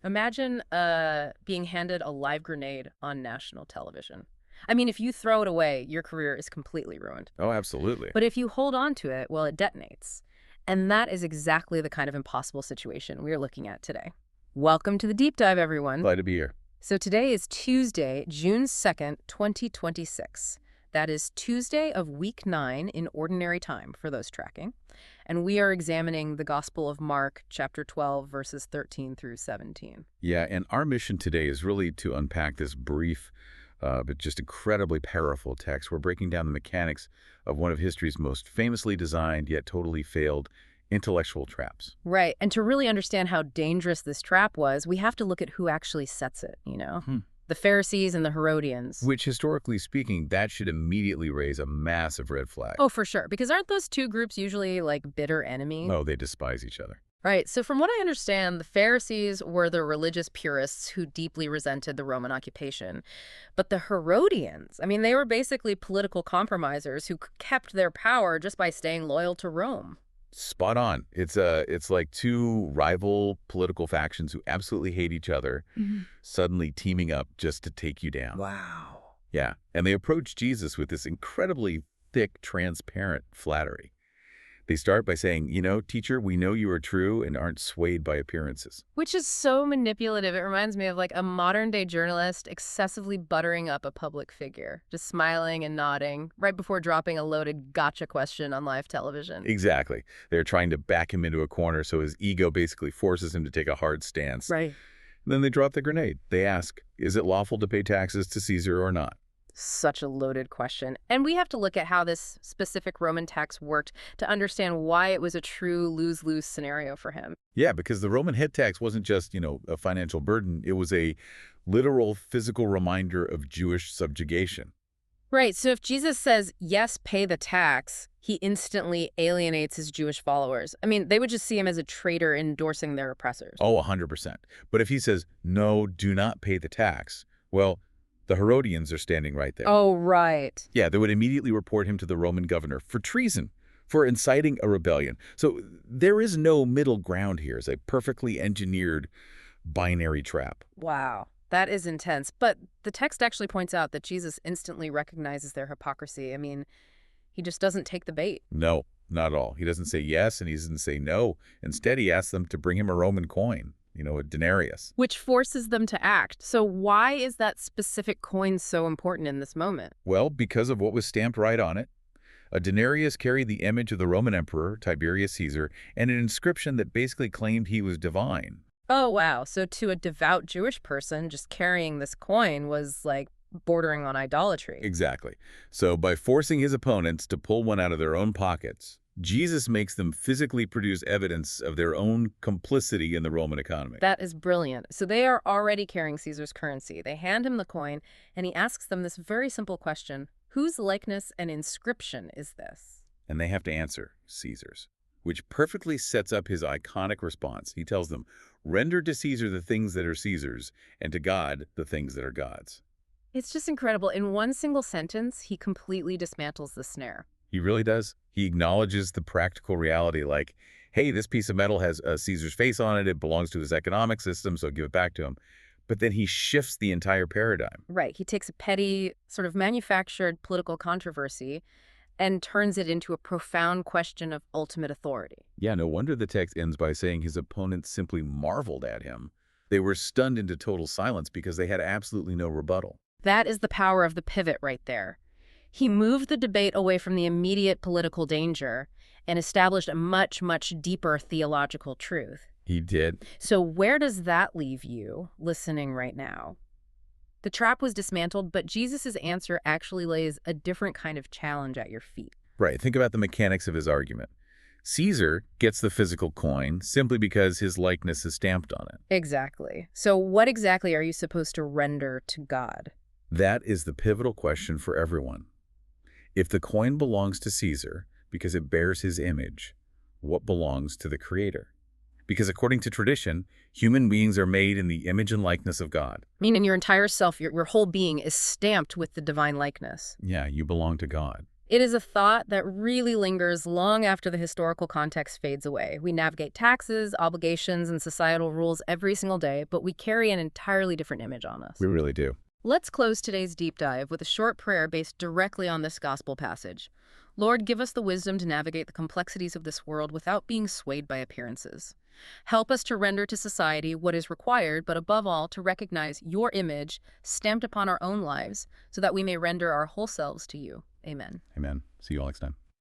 Imagine being handed a live grenade on national television. I mean, if you throw it away, your career is completely ruined. Oh, absolutely. But if you hold on to it, well, it detonates. And that is exactly the kind of impossible situation we are looking at today. Welcome to the deep dive, everyone. Glad to be here. So today is Tuesday, June 2nd, 2026. That is Tuesday of week 9 in ordinary time for those tracking. And we are examining the Gospel of Mark, chapter 12, verses 13 through 17. Yeah, and our mission today is really to unpack this brief but just incredibly powerful text. We're breaking down the mechanics of one of history's most famously designed yet totally failed intellectual traps. Right. And to really understand how dangerous this trap was, we have to look at who actually sets it. Hmm. The Pharisees and the Herodians. Which, historically speaking, that should immediately raise a massive red flag. Oh, for sure. Because aren't those two groups usually like bitter enemies? Oh, they despise each other. Right. So from what I understand, the Pharisees were the religious purists who deeply resented the Roman occupation. But the Herodians, I mean, they were basically political compromisers who kept their power just by staying loyal to Rome. Spot on. It's like two rival political factions who absolutely hate each other, suddenly teaming up just to take you down. Wow. Yeah, and they approach Jesus with this incredibly thick, transparent flattery. They start by saying, teacher, we know you are true and aren't swayed by appearances. Which is so manipulative. It reminds me of like a modern day journalist excessively buttering up a public figure, just smiling and nodding right before dropping a loaded gotcha question on live television. Exactly. They're trying to back him into a corner so his ego basically forces him to take a hard stance. Right. Then they drop the grenade. They ask, is it lawful to pay taxes to Caesar or not? Such a loaded question. And we have to look at how this specific Roman tax worked to understand why it was a true lose-lose scenario for him. Yeah, because the Roman head tax wasn't just, a financial burden. It was a literal physical reminder of Jewish subjugation. Right. So if Jesus says, yes, pay the tax, he instantly alienates his Jewish followers. I mean, they would just see him as a traitor endorsing their oppressors. Oh, 100%. But if he says, no, do not pay the tax, well, the Herodians are standing right there. Oh, right. Yeah, they would immediately report him to the Roman governor for treason, for inciting a rebellion. So there is no middle ground here. It's a perfectly engineered binary trap. Wow. That is intense. But the text actually points out that Jesus instantly recognizes their hypocrisy. I mean, he just doesn't take the bait. No, not at all. He doesn't say yes and he doesn't say no. Instead, he asks them to bring him a Roman coin, a denarius. Which forces them to act. So why is that specific coin so important in this moment? Well, because of what was stamped right on it. A denarius carried the image of the Roman emperor, Tiberius Caesar, and an inscription that basically claimed he was divine. Oh, wow. So to a devout Jewish person, just carrying this coin was like bordering on idolatry. Exactly. So by forcing his opponents to pull one out of their own pockets, Jesus makes them physically produce evidence of their own complicity in the Roman economy. That is brilliant. So they are already carrying Caesar's currency. They hand him the coin, and he asks them this very simple question: whose likeness and inscription is this? And they have to answer, Caesar's, which perfectly sets up his iconic response. He tells them, render to Caesar the things that are Caesar's, and to God the things that are God's. It's just incredible. In one single sentence, he completely dismantles the snare. He really does. He acknowledges the practical reality like, hey, this piece of metal has Caesar's face on it. It belongs to his economic system, so give it back to him. But then he shifts the entire paradigm. Right. He takes a petty, sort of manufactured political controversy and turns it into a profound question of ultimate authority. Yeah, no wonder the text ends by saying his opponents simply marveled at him. They were stunned into total silence because they had absolutely no rebuttal. That is the power of the pivot right there. He moved the debate away from the immediate political danger and established a much, much deeper theological truth. He did. So where does that leave you listening right now? The trap was dismantled, but Jesus' answer actually lays a different kind of challenge at your feet. Right. Think about the mechanics of his argument. Caesar gets the physical coin simply because his likeness is stamped on it. Exactly. So what exactly are you supposed to render to God? That is the pivotal question for everyone. If the coin belongs to Caesar because it bears his image, what belongs to the Creator? Because according to tradition, human beings are made in the image and likeness of God. Meaning your entire self, your whole being is stamped with the divine likeness. Yeah, you belong to God. It is a thought that really lingers long after the historical context fades away. We navigate taxes, obligations, and societal rules every single day, but we carry an entirely different image on us. We really do. Let's close today's deep dive with a short prayer based directly on this gospel passage. Lord, give us the wisdom to navigate the complexities of this world without being swayed by appearances. Help us to render to society what is required, but above all, to recognize your image stamped upon our own lives so that we may render our whole selves to you. Amen. Amen. See you all next time.